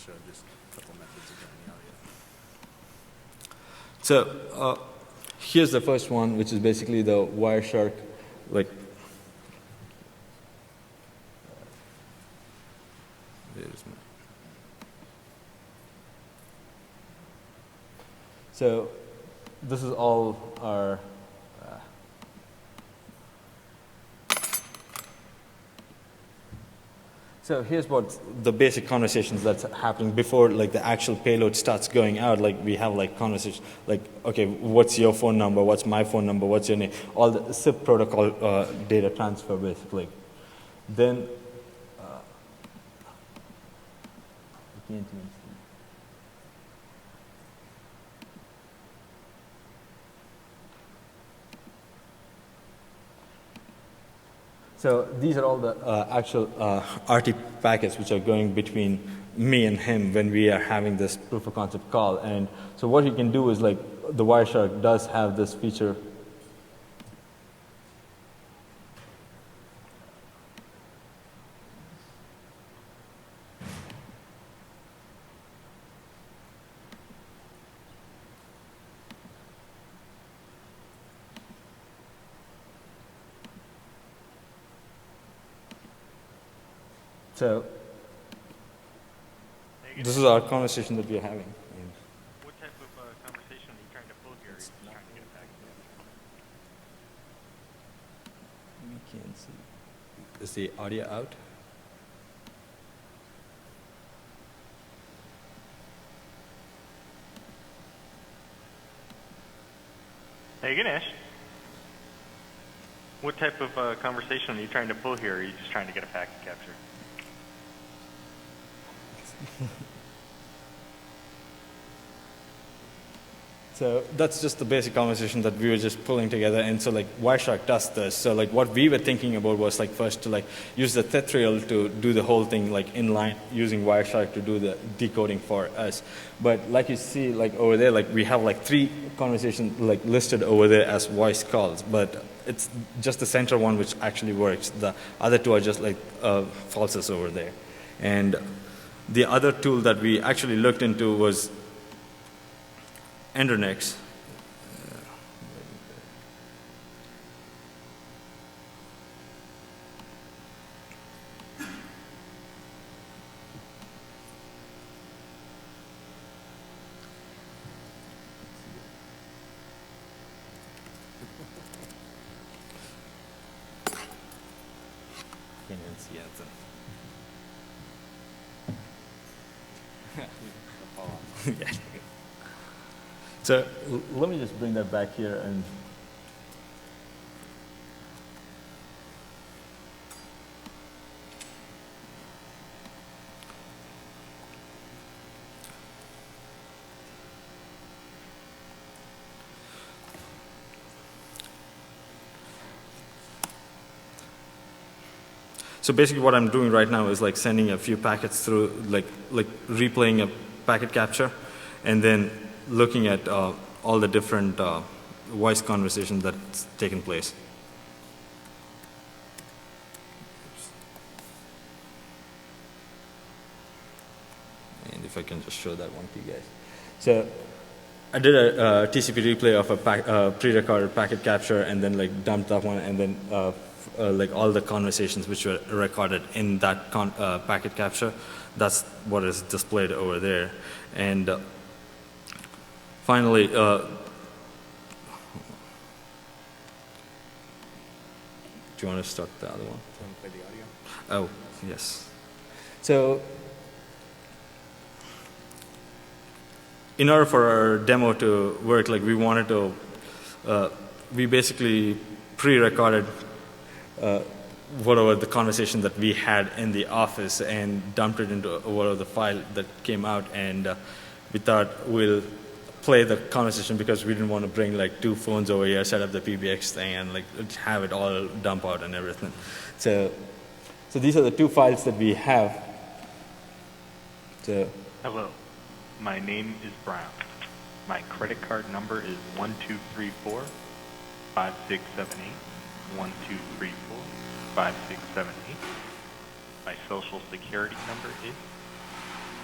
show just a couple methods of getting audio. So here's the first one, which is basically the Wireshark, like. So this is all our so here's what the basic conversations that's happening before like the actual payload starts going out. Like we have like conversations like, okay, what's your phone number? What's my phone number? What's your name? All the SIP protocol data transfer basically. Then you can't even see. So these are all the actual RT packets which are going between me and him when we are having this proof of concept call. And so what you can do is like the Wireshark does have this feature. So this is our conversation that we are having. What type of conversation are you trying to pull here? Are you just trying to get it back? We can't see. Is the audio out? Hey, Ganesh. What type of conversation are you trying to pull here? Or are you just trying to get a packet capture? So that's just the basic conversation that we were just pulling together. And so like Wireshark does this. So like what we were thinking about was like first to like use the Tethril to do the whole thing like inline using Wireshark to do the decoding for us. But like you see like over there, like we have like 3 conversations like listed over there as voice calls, but it's just the center one which actually works. The other 2 are just like falses over there. And the other tool that we actually looked into was Endernix. Can't even see it. Yeah. So let me just bring that back here and so basically what I'm doing right now is like sending a few packets through like replaying a packet capture and then looking at all the different voice conversations that's taken place. And if I can just show that one to you guys. So I did a TCP replay of a pre-recorded packet capture and then like dumped that one and then like all the conversations which were recorded in that packet capture. That's what is displayed over there. And finally, do you want to start the other one? Do you want to play the audio? Oh, yes. So in order for our demo to work, like we wanted to, we basically pre-recorded whatever the conversation that we had in the office and dumped it into whatever the file that came out, and we thought we'll play the conversation because we didn't want to bring like 2 phones over here, set up the PBX thing, and like have it all dump out and everything. So these are the 2 files that we have. So Hello, my name is Brown. My credit card number is 1234 5678 1234 5678. My social security number is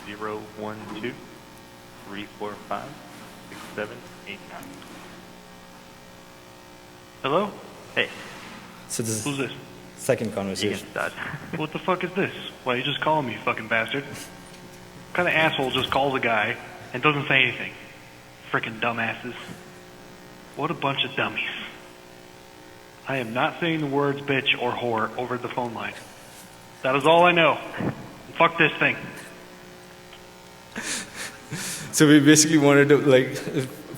012-345-6789. Hello? Hey, So this is who's this? second You conversation. can dodge. What the fuck is this? Why are you just calling me, you fucking bastard? What kind of asshole just calls a guy and doesn't say anything? Frickin' dumbasses. What a bunch of dummies. I am not saying the words bitch or whore over the phone line. That is all I know. Fuck this thing. So we basically wanted to like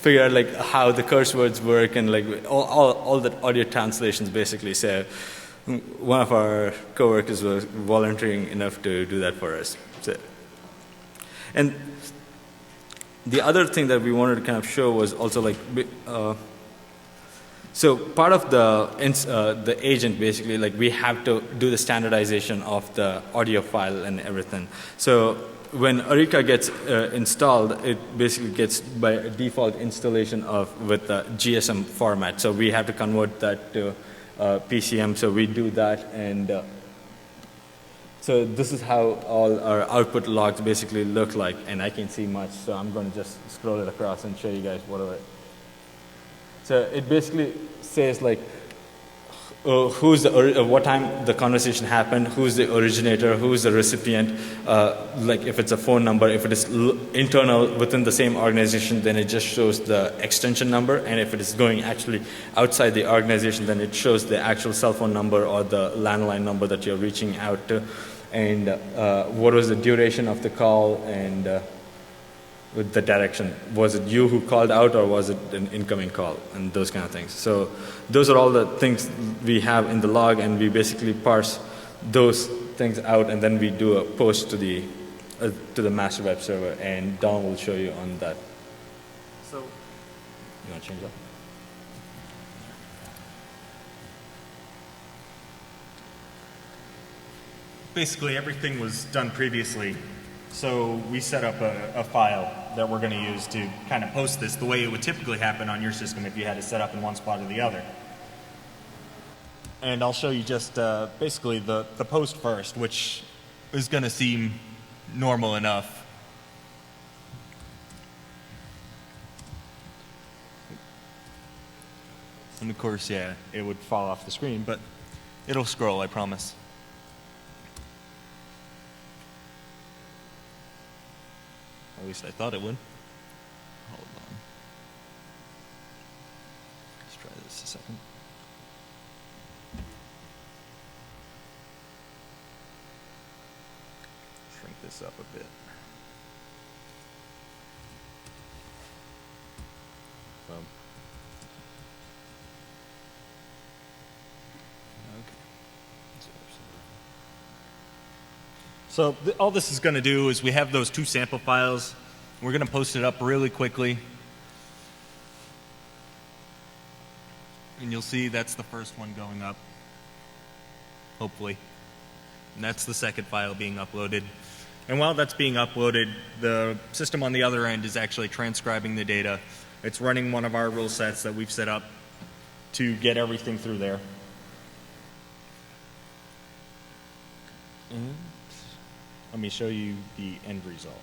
figure out like how the curse words work and like all the audio translations basically. So one of our coworkers was volunteering enough to do that for us. So, and the other thing that we wanted to kind of show was also like so part of the agent basically like we have to do the standardization of the audio file and everything. So when Arika gets installed, it basically gets by default installation with the GSM format. So we have to convert that to PCM. So we do that, and so this is how all our output logs basically look like. And I can't see much, so I'm going to just scroll it across and show you guys whatever. So it basically says like who's what time the conversation happened, who's the originator, who's the recipient, like if it's a phone number, if it is internal within the same organization, then it just shows the extension number, and if it is going actually outside the organization, then it shows the actual cell phone number or the landline number that you're reaching out to, and what was the duration of the call, and with the direction. Was it you who called out, or was it an incoming call, and those kind of things. So those are all the things we have in the log, and we basically parse those things out, and then we do a post to the master web server, and Don will show you on that. So, You want to change that? basically everything was done previously. So we set up a file that we're going to use to kind of post this the way it would typically happen on your system if you had it set up in one spot or the other. And I'll show you just basically the post first, which is going to seem normal enough. And of course, yeah, it would fall off the screen, but it'll scroll, I promise. At least I thought it would. Hold on. Let's try this a second. Shrink this up a bit. Boom. So all this is going to do is we have those two sample files. We're going to post it up really quickly. And you'll see that's the first one going up, hopefully. And that's the second file being uploaded. And while that's being uploaded, the system on the other end is actually transcribing the data. It's running one of our rule sets that we've set up to get everything through there. And let me show you the end result.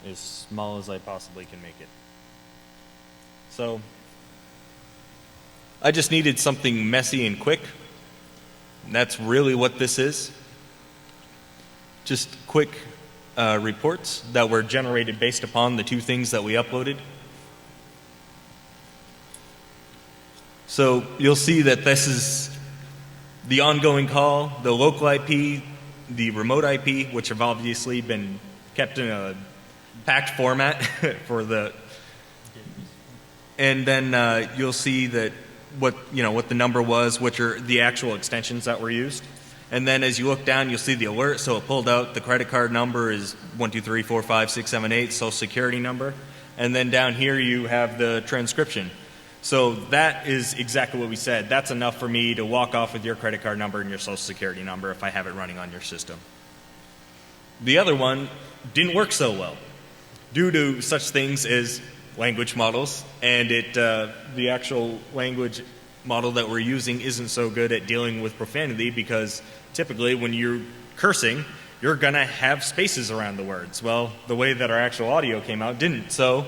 As small as I possibly can make it. So, I just needed something messy and quick. And that's really what this is. Just quick reports that were generated based upon the two things that we uploaded. So, you'll see that this is the ongoing call, the local IP, the remote IP, which have obviously been kept in a packed format for the, and then you'll see that what the number was, which are the actual extensions that were used. And then as you look down, you'll see the alert. So it pulled out the credit card number is 123456778, social security number, and then down here you have the transcription. So that is exactly what we said. That's enough for me to walk off with your credit card number and your social security number if I have it running on your system. The other one didn't work so well due to such things as language models, and the actual language model that we're using isn't so good at dealing with profanity because typically when you're cursing, you're going to have spaces around the words. Well, the way that our actual audio came out didn't. So,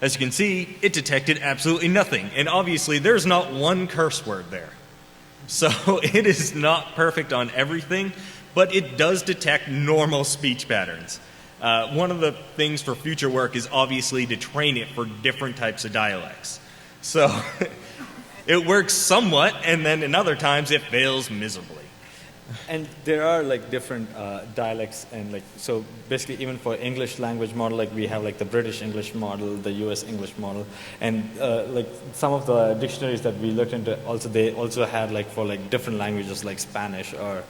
as you can see, it detected absolutely nothing. And obviously, there's not one curse word there. So, it is not perfect on everything, but it does detect normal speech patterns. One of the things for future work is obviously to train it for different types of dialects. So, it works somewhat, and then in other times it fails miserably. And there are like different dialects, and like so basically even for English language model, like we have like the British English model, the US English model, and like some of the dictionaries that we looked into also they also had like for like different languages like Spanish or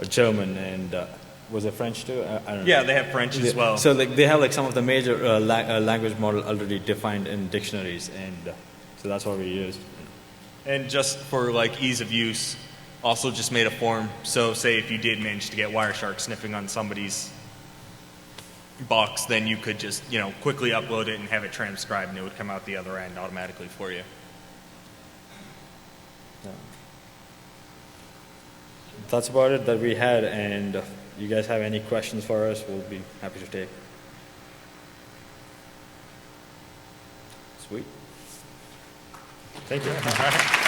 German and was it French too? I don't know. Yeah, they have French as well. So like they have like some of the major language model already defined in dictionaries, and so that's what we used. And just for like ease of use, also just made a form. So say if you did manage to get Wireshark sniffing on somebody's box, then you could just, quickly upload it and have it transcribed and it would come out the other end automatically for you. That's about it that we had, and if you guys have any questions for us, we'll be happy to take. Sweet. Thank you.